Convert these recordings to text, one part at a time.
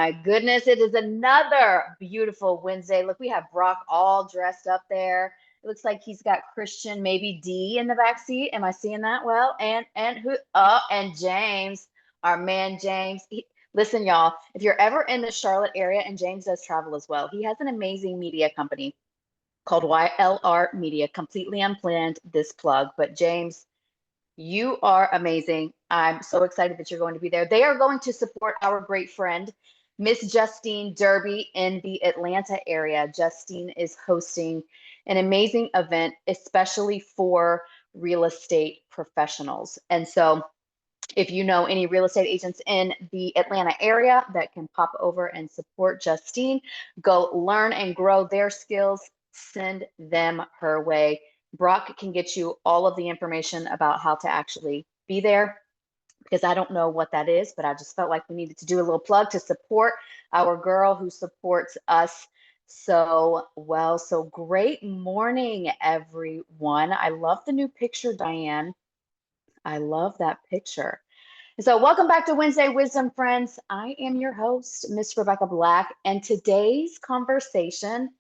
my goodness, it is another beautiful Wednesday. Look, we have Brock all dressed up there. It looks like he's got Christian, maybe D in the back seat. Am I seeing that well? And who? Oh, and James, our man James. Listen, y'all, if you're ever in the Charlotte area, and James does travel as well, he has an amazing media company called YLR Media, completely unplanned this plug. But James, you are amazing. I'm so excited that you're going to be there. They are going to support our great friend, Miss Justine Derby in the Atlanta area. Justine is hosting an amazing event, especially for real estate professionals. And so, if you know any real estate agents in the Atlanta area that can pop over and support Justine, go learn and grow their skills, send them her way. Brock can get you all of the information about how to actually be there because I don't know what that is, but I just felt like we needed to do a little plug to support our girl who supports us so well. So great morning, everyone. I love the new picture, Diane. I love that picture. So welcome back to Wednesday Wisdom, friends. I am your host, Miss Rebecca Black, and today's conversation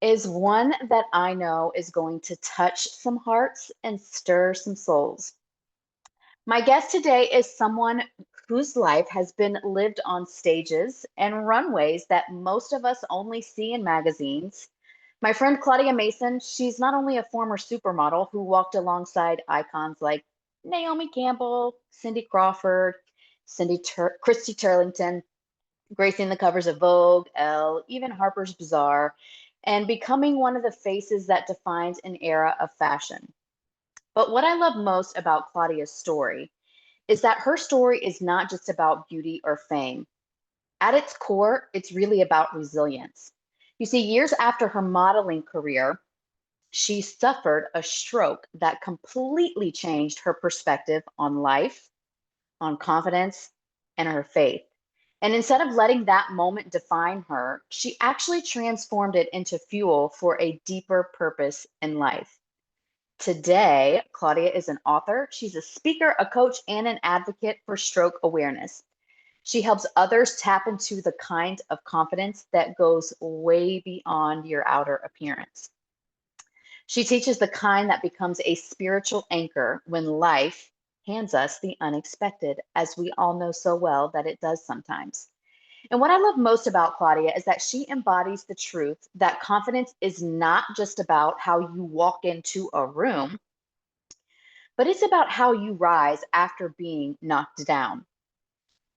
is one that I know is going to touch some hearts and stir some souls. My guest today is someone whose life has been lived on stages and runways that most of us only see in magazines. My friend Claudia Mason, she's not only a former supermodel who walked alongside icons like Naomi Campbell, Cindy Crawford, Christy Turlington, gracing the covers of Vogue, Elle, even Harper's Bazaar, and becoming one of the faces that defines an era of fashion. But what I love most about Claudia's story is that her story is not just about beauty or fame. At its core, it's really about resilience. You see, years after her modeling career, she suffered a stroke that completely changed her perspective on life, on confidence, and her faith. And instead of letting that moment define her, she actually transformed it into fuel for a deeper purpose in life. Today, Claudia is an author, she's a speaker, a coach, and an advocate for stroke awareness. She helps others tap into the kind of confidence that goes way beyond your outer appearance. She teaches the kind that becomes a spiritual anchor when life hands us the unexpected, as we all know so well that it does sometimes. And what I love most about Claudia is that she embodies the truth that confidence is not just about how you walk into a room, but it's about how you rise after being knocked down.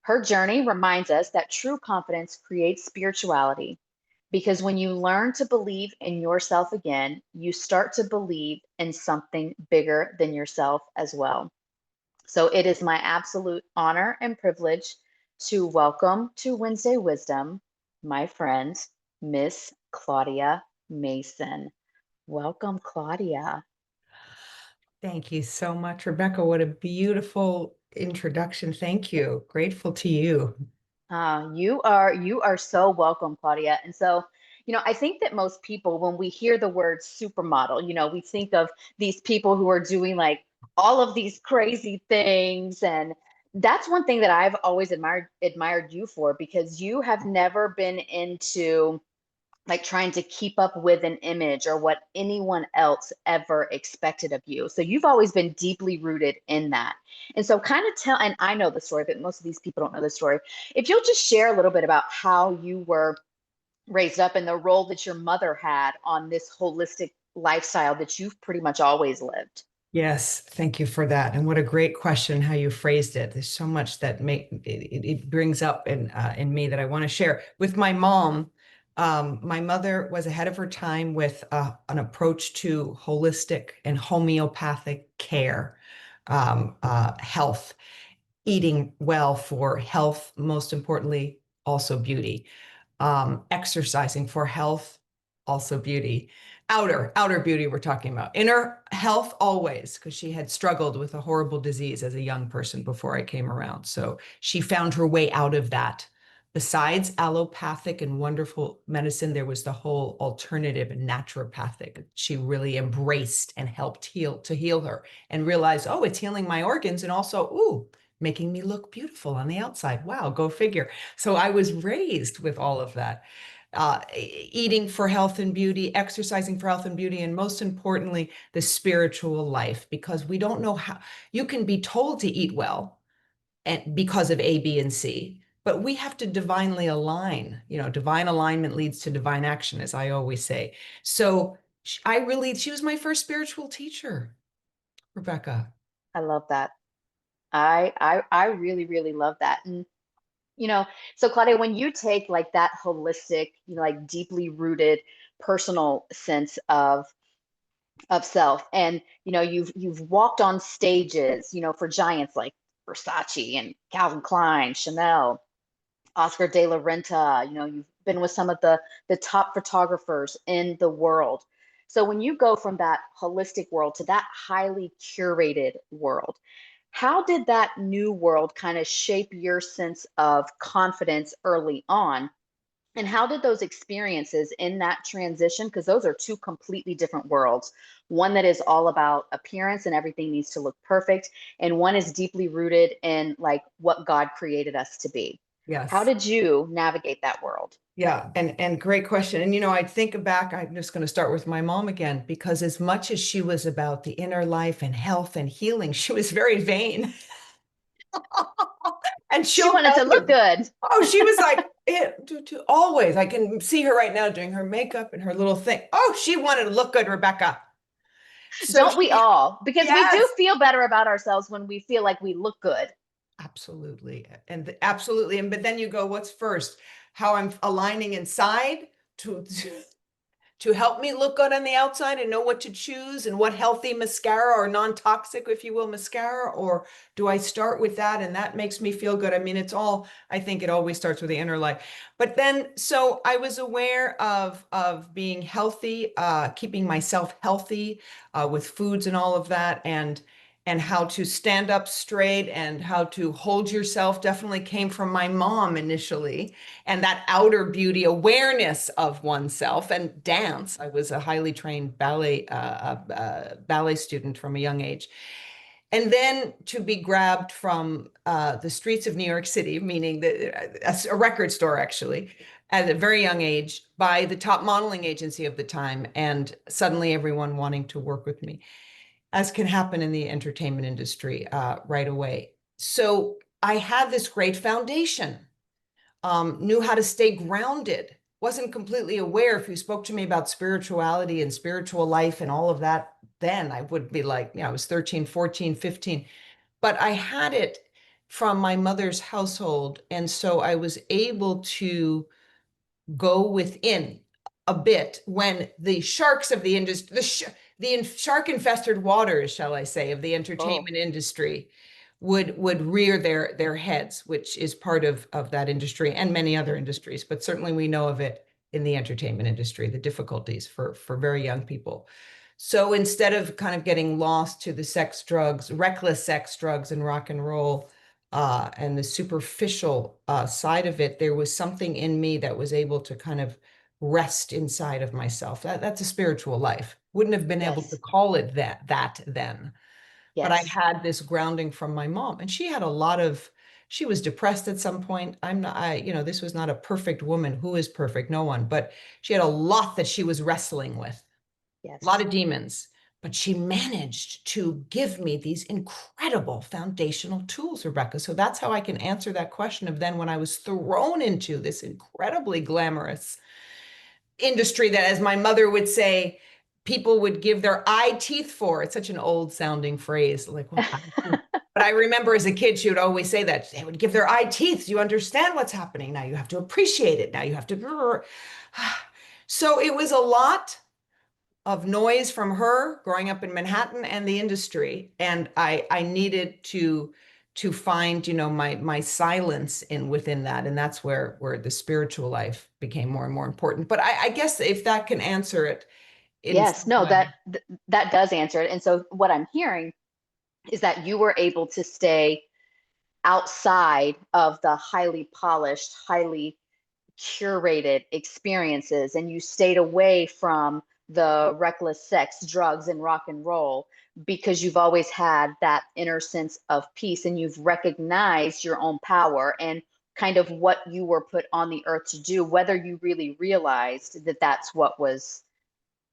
Her journey reminds us that true confidence creates spirituality because when you learn to believe in yourself again, you start to believe in something bigger than yourself as well. So it is my absolute honor and privilege to welcome to Wednesday Wisdom my friend, Miss Claudia Mason. Welcome, Claudia. Thank you so much, Rebecca. What a beautiful introduction. Thank you. Grateful to you. You are so welcome, Claudia. And so, I think that most people, when we hear the word supermodel, we think of these people who are doing like all of these crazy things. And that's one thing that I've always admired you for because you have never been into like trying to keep up with an image or what anyone else ever expected of you. So you've always been deeply rooted in that. And so kind of and I know the story, but most of these people don't know the story. If you'll just share a little bit about how you were raised up and the role that your mother had on this holistic lifestyle that you've pretty much always lived. Yes, thank you for that. And what a great question how you phrased it. There's so much that it brings up in me that I want to share. With my mom, my mother was ahead of her time with an approach to holistic and homeopathic care, health, eating well for health, most importantly, also beauty, exercising for health, also beauty, outer beauty we're talking about, inner health always, because she had struggled with a horrible disease as a young person before I came around. So she found her way out of that. Besides allopathic and wonderful medicine, there was the whole alternative and naturopathic. She really embraced and helped heal her and realized, oh, it's healing my organs. And also, ooh, making me look beautiful on the outside. Wow, go figure. So I was raised with all of that. Eating for health and beauty, exercising for health and beauty, and most importantly, the spiritual life, because we don't know how you can be told to eat well and because of A, B, and C, but we have to divinely align. You know, divine alignment leads to divine action, as I always say. So she was my first spiritual teacher, Rebecca. I love that. I really, really love that. And you know, so Claudia, when you take like that holistic, like deeply rooted personal sense of self, and you've walked on stages, for giants like Versace and Calvin Klein, Chanel, Oscar de la Renta, you've been with some of the top photographers in the world. So when you go from that holistic world to that highly curated world, how did that new world kind of shape your sense of confidence early on? And how did those experiences in that transition, because those are two completely different worlds, one that is all about appearance and everything needs to look perfect, and one is deeply rooted in like what God created us to be. How Yes. did you navigate that world? Yeah, and great question. And I think back, I'm just going to start with my mom again, because as much as she was about the inner life and health and healing, she was very vain. And She she'll wanted tell to look you, good. oh, she was like, always. I can see her right now doing her makeup and her little thing. Oh, she wanted to look good, Rebecca. So Don't we she, all? Because we do yes, feel better about ourselves when we feel like we look good. absolutely. And absolutely. And but then you go, what's first? How I'm aligning inside to help me look good on the outside and know what to choose and what healthy mascara or non-toxic, if you will, mascara, or do I start with that and that makes me feel good? I mean, I think it always starts with the inner life. But then, so I was aware of being healthy, keeping myself healthy with foods and all of that, and how to stand up straight and how to hold yourself definitely came from my mom initially, and that outer beauty awareness of oneself and dance. I was a highly trained ballet student from a young age. And then to be grabbed from the streets of New York City, meaning a record store actually, at a very young age by the top modeling agency of the time, and suddenly everyone wanting to work with me, as can happen in the entertainment industry right away. So I had this great foundation, knew how to stay grounded, wasn't completely aware. If you spoke to me about spirituality and spiritual life and all of that, then I would be like, I was 13, 14, 15, but I had it from my mother's household. And so I was able to go within a bit when the sharks of the industry, the shark infested waters, shall I say, of the Oh, entertainment industry would rear their heads, which is part of that industry and many other industries, but certainly we know of it in the entertainment industry, the difficulties for very young people. So instead of kind of getting lost to the sex, drugs, reckless sex, drugs, and rock and roll, and the superficial side of it, there was something in me that was able to kind of rest inside of myself. That's a spiritual life. Wouldn't have been able to yes, call it that then. But I yes, had this grounding from my mom, and she had she was depressed at some point. I'm not, this was not a perfect woman. Who is perfect? No one. But she had a lot that she was wrestling with, a lot yes. of demons, but she managed to give me these incredible foundational tools, Rebecca. So that's how I can answer that question of then when I was thrown into this incredibly glamorous industry that, as my mother would say, people would give their eye teeth for. It's such an old sounding phrase, like, well, eye teeth. But I remember as a kid, she would always say that they would give their eye teeth. You understand what's happening. Now you have to appreciate it. Now you have to. So it was a lot of noise from her growing up in Manhattan and the industry. And I needed to find, my silence in within that. And that's where the spiritual life became more and more important. But I guess if that can answer it in Yes, some no, way. that does answer it. And so what I'm hearing is that you were able to stay outside of the highly polished, highly curated experiences, and you stayed away from the reckless sex, drugs, and rock and roll, because you've always had that inner sense of peace and you've recognized your own power and kind of what you were put on the earth to do, whether you really realized that that's what was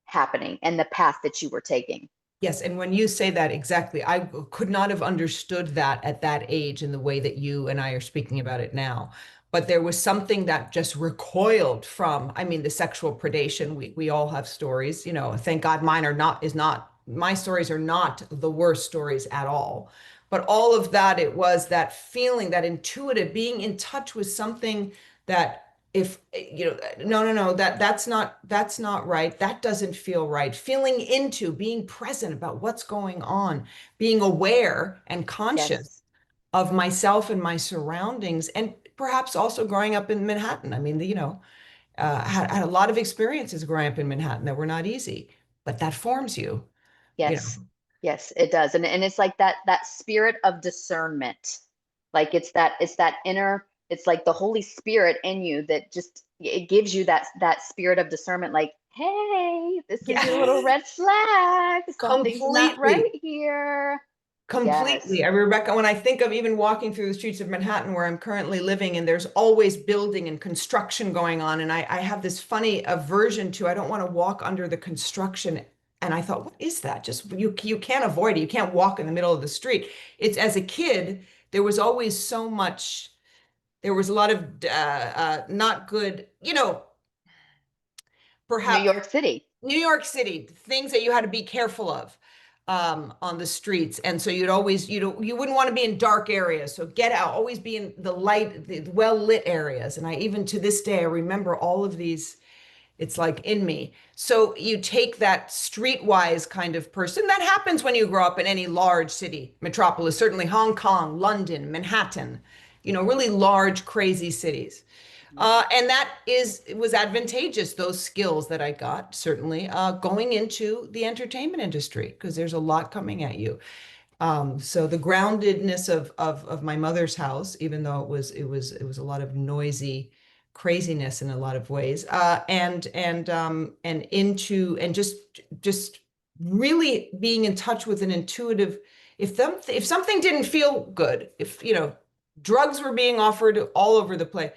happening and the path that you were taking. Yes, and when you say that exactly, I could not have understood that at that age in the way that you and I are speaking about it now. But there was something that just recoiled from, I mean, the sexual predation. We all have stories, you know, thank God mine are not, is not, my stories are not the worst stories at all. But all of that, it was that feeling, that intuitive, being in touch with something that if you know, no, that's not right, that doesn't feel right, feeling into being present about what's going on, being aware and conscious Yes. of myself and my surroundings, and perhaps also growing up in Manhattan. I mean, had a lot of experiences growing up in Manhattan that were not easy, but that forms you, you know. Yes. Yes, it does. And it's like that spirit of discernment. Like it's that inner, it's like the Holy Spirit in you that just it gives you that spirit of discernment, like, hey, this is your little Yeah, red flag. Something's not right completely. here. Completely. Yes. Rebecca, when I think of even walking through the streets of Manhattan where I'm currently living, and there's always building and construction going on, and I have this funny aversion to, I don't want to walk under the construction. And I thought, what is that? Just you can't avoid it. You can't walk in the middle of the street. It's as a kid, there was always so much, there was a lot of not good, you know, New perhaps York City. New York City, things that you had to be careful of on the streets. And so you wouldn't want to be in dark areas. So get out, always be in the light, the well lit areas. And I even to this day, I remember all of these. It's like in me. So you take that streetwise kind of person. That happens when you grow up in any large city, metropolis, certainly Hong Kong, London, Manhattan, you know, really large, crazy cities. Mhm. And that is, it was advantageous, those skills that I got, certainly, going into the entertainment industry, because there's a lot coming at you. So the groundedness of my mother's house, even though it was a lot of noisy craziness in a lot of ways, and into and just really being in touch with an intuitive. If something didn't feel good, if you know, drugs were being offered all over the place,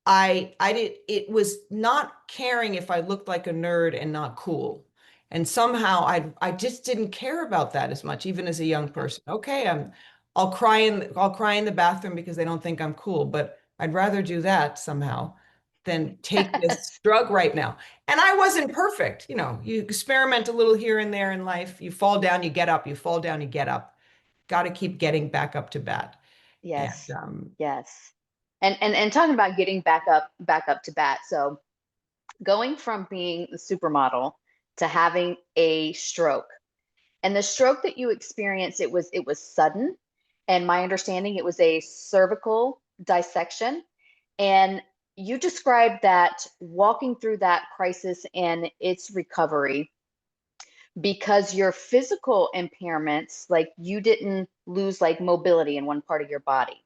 I did, it was not caring if I looked like a nerd and not cool. And somehow I just didn't care about that as much, even as a young Yeah. person. Okay, I'll cry in the bathroom because they don't think I'm cool, but I'd rather do that somehow than take this drug right now. And I wasn't perfect. You know, you experiment a little here and there in life. You fall down, you get up, you fall down, you get up. Got to keep getting back up to bat. And Yes. Yes. And talking about getting back up to bat. So going from being the supermodel to having a stroke. And the stroke that you experienced, it was sudden. And my understanding, it was a cervical dissection. And you described that walking through that crisis and its recovery because your physical impairments, like you didn't lose like mobility in one part of your body,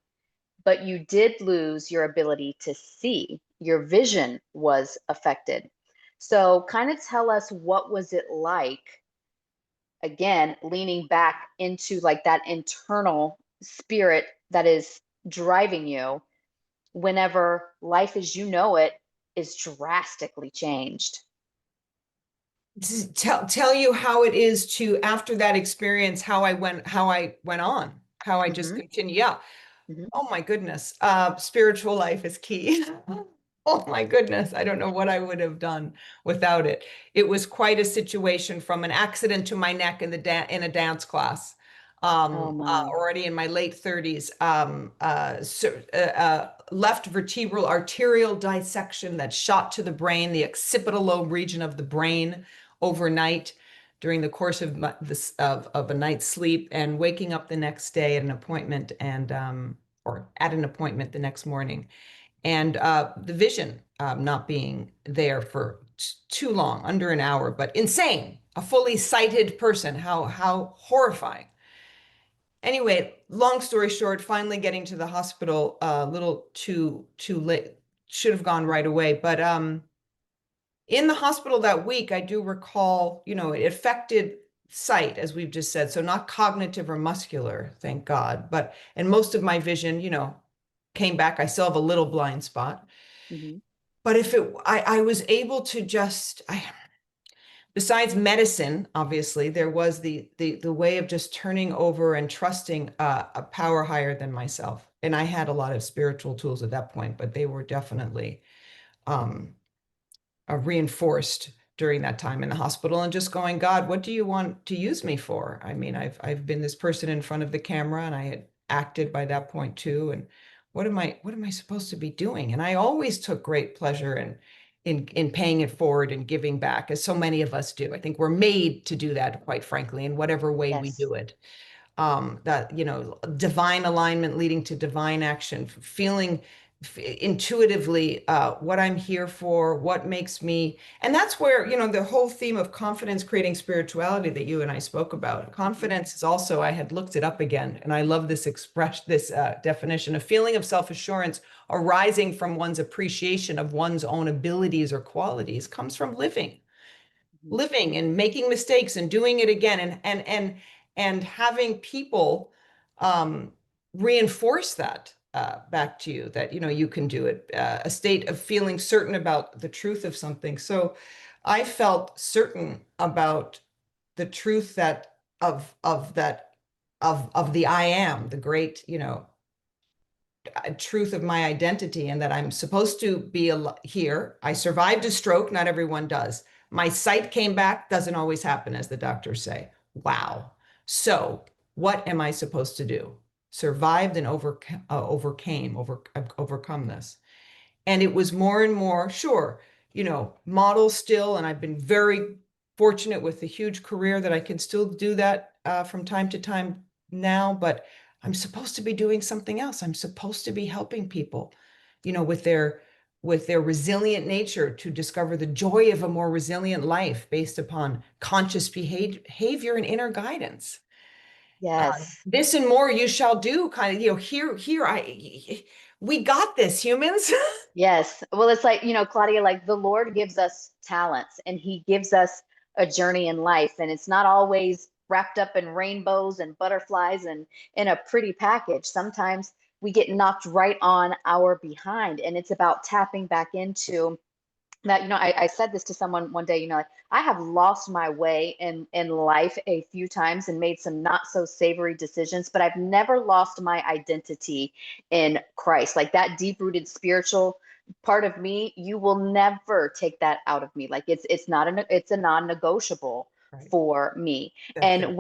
but you did lose your ability to see. Your vision was affected. So kind of tell us, what was it like, again, leaning back into like that internal spirit that is driving you whenever life as you know it is drastically changed. tell you how it is to after that experience, how I went on, how I just Hmm. continue. Yeah. Hmm. Oh my goodness. Spiritual life is key. Oh my goodness. I don't know what I would have done without it. It was quite a situation, from an accident to my neck in a dance class. Oh my. Already in my late 30s, left vertebral arterial dissection that shot to the brain, the occipital lobe region of the brain, overnight during the course of of a night's sleep, and waking up the next day at an appointment, and or at an appointment the next morning, and the vision not being there for too long, under an hour, but insane. A fully sighted person. How horrifying. Anyway, long story short, finally getting to the hospital a little too late. Should have gone right away, but in the hospital that week, I do recall, it affected sight, as we've just said. So not cognitive or muscular, thank God. And most of my vision, came back. I still have a little blind spot. Hmm. But I was able to besides medicine, obviously, there was the way of just turning over and trusting a power higher than myself. And I had a lot of spiritual tools at that point, but they were definitely um, reinforced during that time in the hospital, and just going, God, what do you want to use me for? I mean, I've been this person in front of the camera, and I had acted by that point too. And what am I supposed to be doing? And I always took great pleasure in paying it forward and giving back, as so many of us do. I think we're made to do that, quite frankly, in whatever way we Yes. do it. That, divine alignment leading to divine action, feeling intuitively what I'm here for, what makes me. And that's where, the whole theme of confidence creating spirituality that you and I spoke about. Hmm. Confidence is also, I had looked it up again, and I love this definition: a feeling of self-assurance arising from one's appreciation of one's own abilities or qualities, comes from Hmm. living and making mistakes and doing it again, and having people um, reinforce that back to you, that you can do it, a state of feeling certain about the truth of something. So I felt certain about the truth that of that of the I am, the great, truth of my identity, and that I'm supposed to be here. I survived a stroke. Not everyone does. My sight came back. Doesn't always happen, as the doctors say. Wow. So, what am I supposed to do? Survived and overcome this. And it was more and more, sure, model still. And I've been very fortunate with the huge career that I can still do that from time to time now. But I'm supposed to be doing something else. I'm supposed to be helping people, with their resilient nature, to discover the joy of a more resilient life based upon conscious behavior and inner guidance. Yes. This and more you shall do, kind of, here we got this, humans. Yes. Well, it's like, Claudia, like the Lord gives us talents and he gives us a journey in life. And it's not always wrapped up in rainbows and butterflies and in a pretty package. Sometimes we get knocked right on our behind. And it's about tapping back into that. I said this to someone one day. Like, I have lost my way in life a few times and made some not so savory decisions, but I've never lost my identity in Christ. Like that deep rooted spiritual part of me, you will never take that out of me. Like it's a non-negotiable Right. for me. That's it. And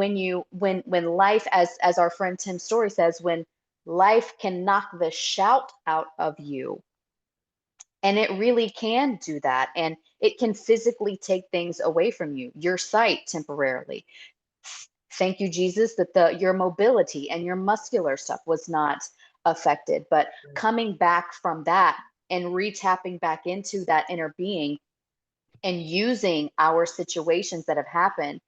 when life, as our friend Tim Story says, when life can knock the shout out of you, and it really can do that. And it can physically take things away from you, your sight temporarily. Thank you, Jesus, that your mobility and your muscular stuff was not affected. But coming back from that and retapping back into that inner being and using our situations that have happened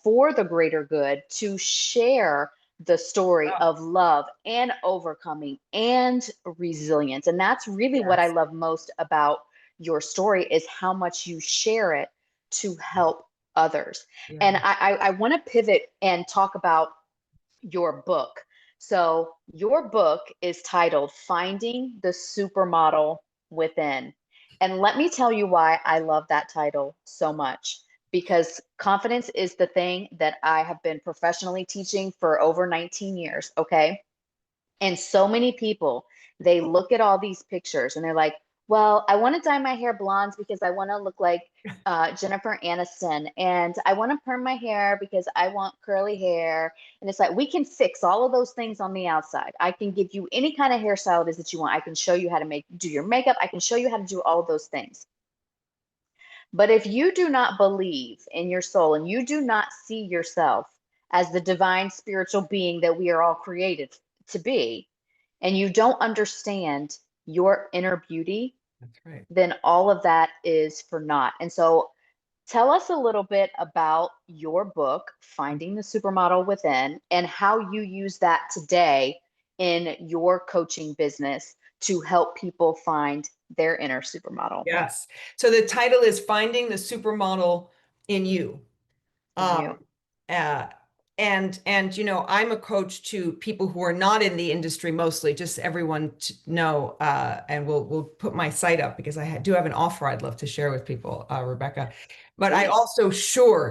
for the greater good to share the story Oh, of love and overcoming and resilience. And that's really what I yes. love most about your story, is how much you share it to help others. And Yeah. I want to pivot and talk about your book. So, your book is titled Finding the Supermodel Within. And let me tell you why I love that title so much. Because confidence is the thing that I have been professionally teaching for over 19 years. Okay. And so many people, they look at all these pictures and they're like, well, I want to dye my hair blonde because I want to look like Jennifer Aniston. And I want to perm my hair because I want curly hair. And it's like, we can fix all of those things on the outside. I can give you any kind of hairstyle it is that you want. I can show you how to do your makeup. I can show you how to do all of those things. But if you do not believe in your soul and you do not see yourself as the divine spiritual being that we are all created to be, and you don't understand your inner beauty, That's right. then all of that is for naught. And so tell us a little bit about your book, Finding the Supermodel Within, and how you use that today in your coaching business to help people find their inner supermodel Yes. So the title is Finding the Supermodel in You. in Um, you. uh, and I'm a coach to people who are not in the industry mostly, just everyone to know. And we'll put my site up because do have an offer I'd love to share with people, Rebecca. But I Please. also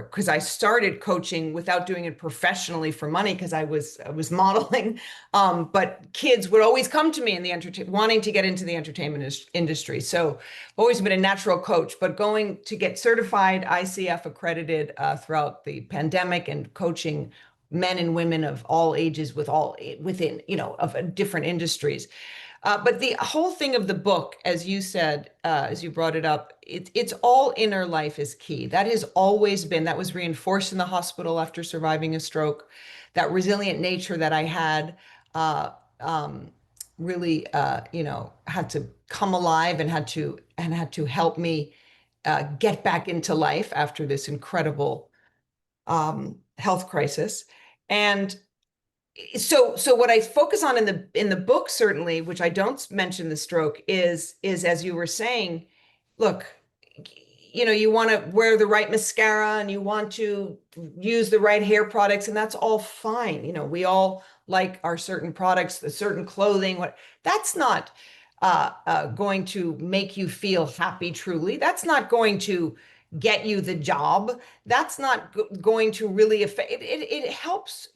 because I started coaching without doing it professionally for money because I was modeling. But kids would always come to me in the wanting to get into the entertainment industry. So always been a natural coach, but going to get certified ICF accredited throughout the pandemic and coaching men and women of all ages within, of different industries. But the whole thing of the book, as you said, as you brought it up, it's all inner life is key. That has always been, that was reinforced in the hospital after surviving a stroke, that resilient nature that I had. Uh, um, really had to come alive and had to help me get back into life after this incredible health crisis. And so what I focus on in the book, certainly, which I don't mention the stroke, is as you were saying, look, you want to wear the right mascara and you want to use the right hair products, and that's all fine. We all like our certain products, the certain clothing. That's not going to make you feel happy truly. That's not going to get you the job. That's not going to really affect it. It helps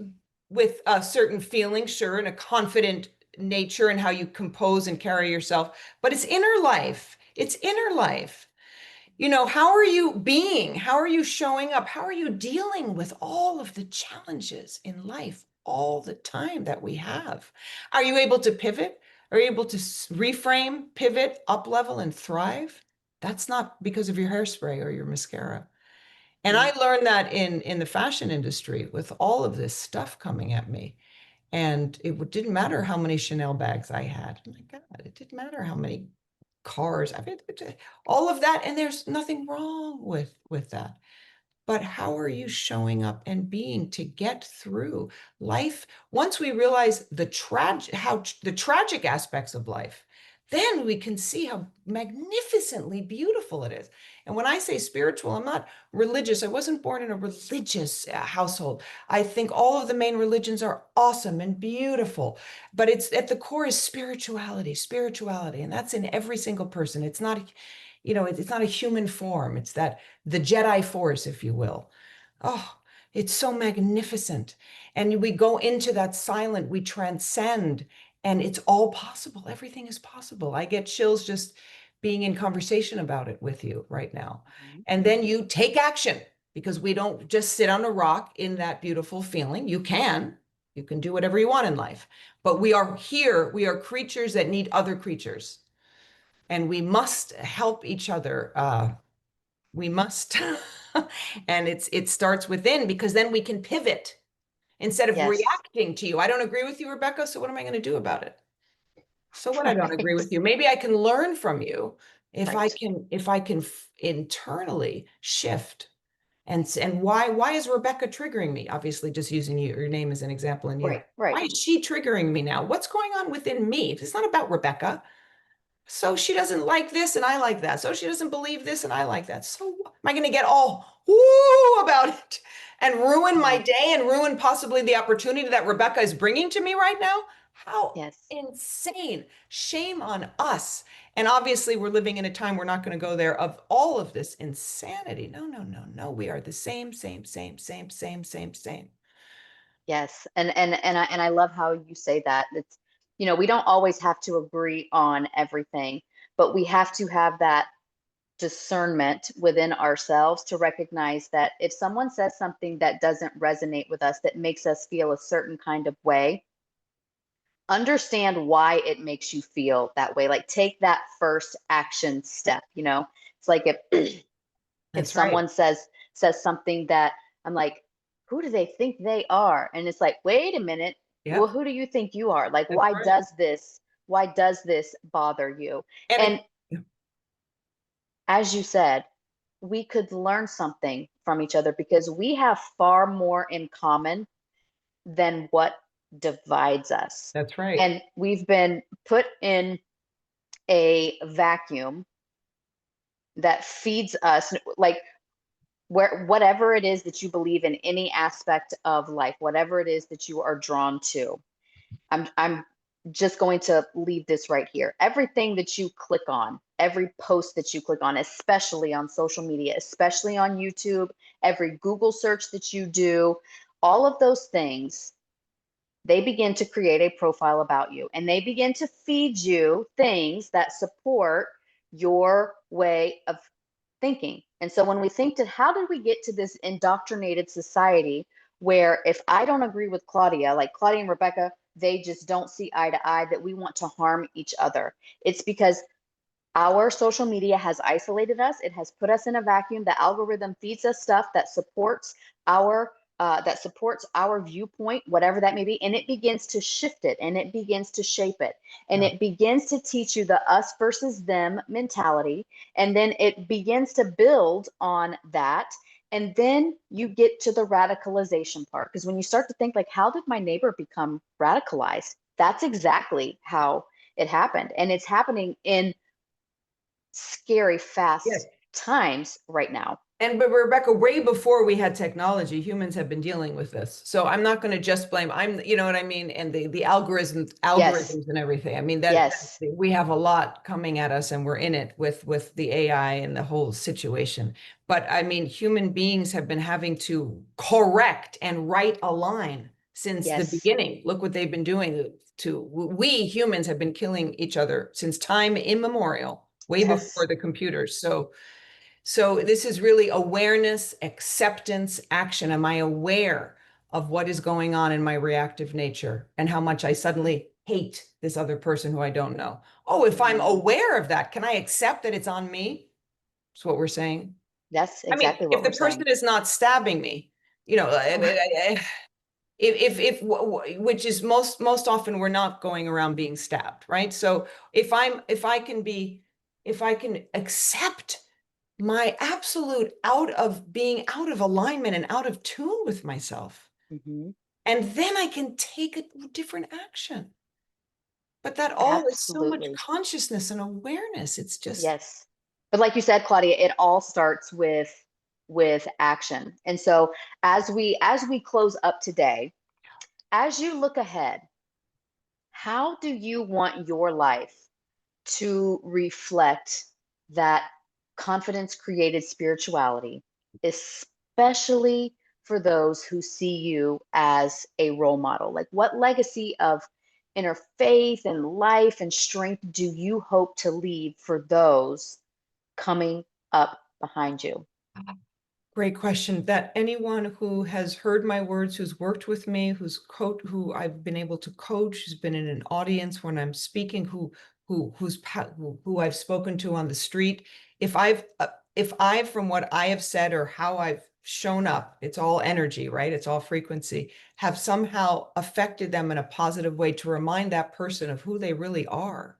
with a certain feeling, sure, and a confident nature and how you compose and carry yourself. But it's inner life. It's inner life. How are you being? How are you showing up? How are you dealing with all of the challenges in life all the time that we have? Are you able to pivot? Are you able to reframe, pivot, up level, and thrive? That's not because of your hairspray or your mascara. And I Mm. learned that in the fashion industry with all of this stuff coming at me. And it didn't matter how many Chanel bags I had. Oh my God, it didn't matter how many cars. I mean, all of that. And there's nothing wrong with that. But how are you showing up and being to get through life? Once we realize the tragic aspects of life, then we can see how magnificently beautiful it is. And when I say spiritual, I'm not religious. I wasn't born in a religious household. I think all of the main religions are awesome and beautiful, but it's at the core is spirituality, and that's in every single person. It's not, it's not a human form. It's that the Jedi Force, if you will. Oh, it's so magnificent. And we go into that silent, we transcend, and it's all possible. Everything is possible. I get chills just being in conversation about it with you right now. Mhm. And then you take action because we don't just sit on a rock in that beautiful feeling. You can do whatever you want in life, but we are here. We are creatures that need other creatures, and we must help each other. We must. And it starts within, because then we can pivot instead of Yes. reacting to you. I don't agree with you, Rebecca, so what am I going to do about it? So what, I don't agree Right. with you. Maybe I can learn from you if I Right. can internally shift. And why is Rebecca triggering me? Obviously, just using your name as an example and you. Right. Right. Why is she triggering me now? What's going on within me? It's not about Rebecca. So she doesn't like this and I like that. So she doesn't believe this and I like that. So am I going to get all woo about it and ruin my No. day and ruin possibly the opportunity that Rebecca is bringing to me right now? How Yes. insane. Shame on us. And obviously, we're living in a time we're not going to go there of all of this insanity. No, no, no, no. We are the same, same, same, same, same, same, same. Yes. And I love how you say that. It's, we don't always have to agree on everything, but we have to have that discernment within ourselves to recognize that if someone says something that doesn't resonate with us, that makes us feel a certain kind of way, understand why it makes you feel that way. Like take that first action step. It's like if That's right. someone says something that I'm like, who do they think they are? And it's like, wait a minute, well, Yep. who do you think you are? Like, That's right. why does this bother you? And And as you said, we could learn something from each other because we have far more in common than what divides us. that's right. And we've been put in a vacuum that feeds us, like, where whatever it is that you believe in any aspect of life, whatever it is that you are drawn to. I'm just going to leave this right here. Everything that you click on, every post that you click on, especially on social media, especially on YouTube, every Google search that you do, all of those things, they begin to create a profile about you, and they begin to feed you things that support your way of thinking. And so when we think that, how did we get to this indoctrinated society where if I don't agree with Claudia, like Claudia and Rebecca, they just don't see eye to eye, that we want to harm each other? It's because our social media has isolated us. It has put us in a vacuum. The algorithm feeds us stuff that supports our viewpoint, whatever that may be, and it begins to shift it, and it begins to shape it, and Yeah. it begins to teach you the us versus them mentality, and then it begins to build on that. And then you get to the radicalization part, because when you start to think, like, how did my neighbor become radicalized? That's exactly how it happened, and it's happening in scary Yes. fast times right now. But Rebecca, way before we had technology, humans have been dealing with this. So I'm not going to just blame, you know what I mean? And the Yes, algorithms and everything. I mean, yes, we have a lot coming at us and we're in it with the AI and the whole situation. But I mean, human beings have been having to correct and right align since the yes, beginning. Look what they've been doing we humans have been killing each other since time immemorial, way before yes, the computers. So this is really awareness, acceptance, action. Am I aware of what is going on in my reactive nature and how much I suddenly hate this other person who I don't know? Oh, if I'm mhm. aware of that, can I accept that it's on me? That's what we're saying. That's I mean, exactly if what the we're person saying. is not stabbing me, you know, if which is most often we're not going around being stabbed, right? So if I can accept my absolute being out of alignment and out of tune with myself. Mhm. And then I can take a different action. But that all is so much Absolutely. consciousness and awareness. It's just, Yes. But like you said, Claudia, it all starts with action. And so as we close up today, as you look ahead, how do you want your life to reflect that confidence created spirituality, especially for those who see you as a role model? Like, what legacy of inner faith and life and strength do you hope to leave for those coming up behind you? great question. That anyone who has heard my words, who's worked with me, who I've been able to coach, who's been in an audience when I'm speaking, who I've spoken to on the street, if I've from what I have said or how I've shown up, it's all energy, right? It's all frequency, have somehow affected them in a positive way to remind that person of who they really are,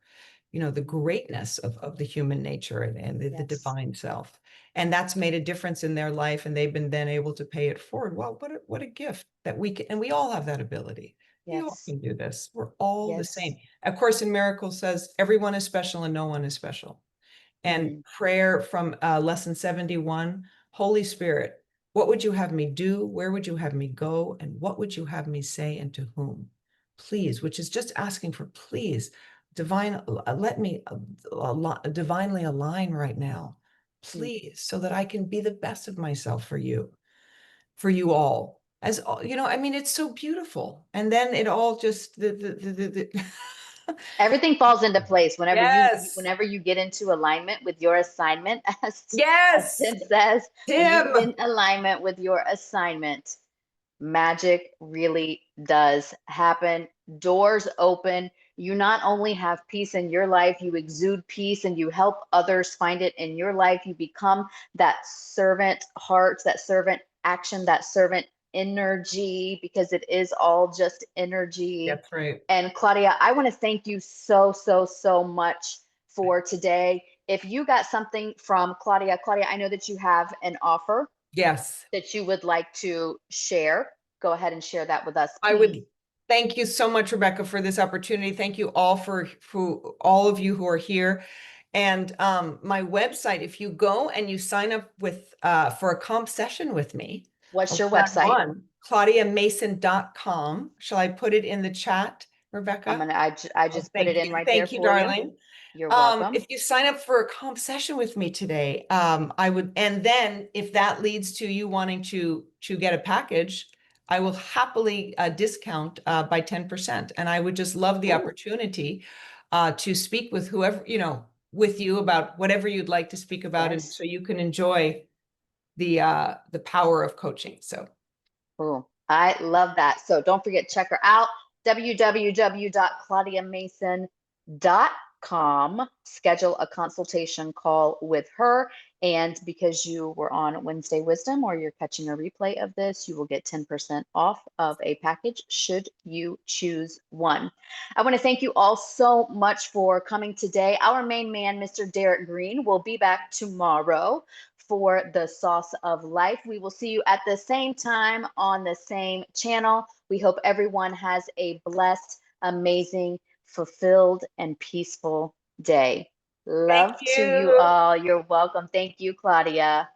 you know, the Mhm. greatness of the human nature and the Yes, divine self. And that's made a difference in their life, and they've been then able to pay it forward. Well, what a gift that we can, and we all have that ability. We all yes, can do this. We're all the yes. same. A Course in Miracles says everyone is special and no one is special. And Mm, prayer from lesson 71, Holy Spirit, what would you have me do? Where would you have me go? And what would you have me say and to whom? Please, which is just asking for please, divine, let me divinely align right now, mm. please, so that I can be the best of myself for you all. As you know, I mean, it's so beautiful. And then it all just Everything falls into place whenever you yes, whenever you get into alignment with your assignment, as yes, Tim says. When you get Tim. in alignment with your assignment, magic really does happen. Doors open. You not only have peace in your life, you exude peace and you help others find it in your life. You become that servant heart, that servant action, that servant energy, because it is all just energy. That's right. And Claudia, I want to thank you so, so, so much for today. If you got something from Claudia, Claudia, I know that you have an offer Yes. that you would like to share. Go ahead and share that with us, I would please. Thank you so much, Rebecca, for this opportunity. Thank you all for all of you who are here. And my website, if you go and you sign up with for a comp session with me, a What's your website? one-on-one, claudiamason.com. Shall I put it in the chat, Rebecca? I Oh, just put it in right there thank you, for you. darling. You're welcome. If you sign up for a comp session with me today, I would, and then if that leads to you wanting to get a package, I will happily discount by 10%. And I would just love the Ooh, opportunity to speak with whoever, with you about whatever you'd like to speak about, and yes. so you can enjoy the power of coaching. So Ooh, I love that. So don't forget, check her out, www.claudiamason.com. Schedule a consultation call with her. And because you were on Wednesday Wisdom or you're catching a replay of this, you will get 10% off of a package should you choose one. I want to thank you all so much for coming today. Our main man, Mr. Derek Green, will be back tomorrow for the Sauce of Life. We will see you at the same time on the same channel. We hope everyone has a blessed, amazing, fulfilled, and peaceful day. thank Love to you you. all. You're welcome. Thank you, Claudia.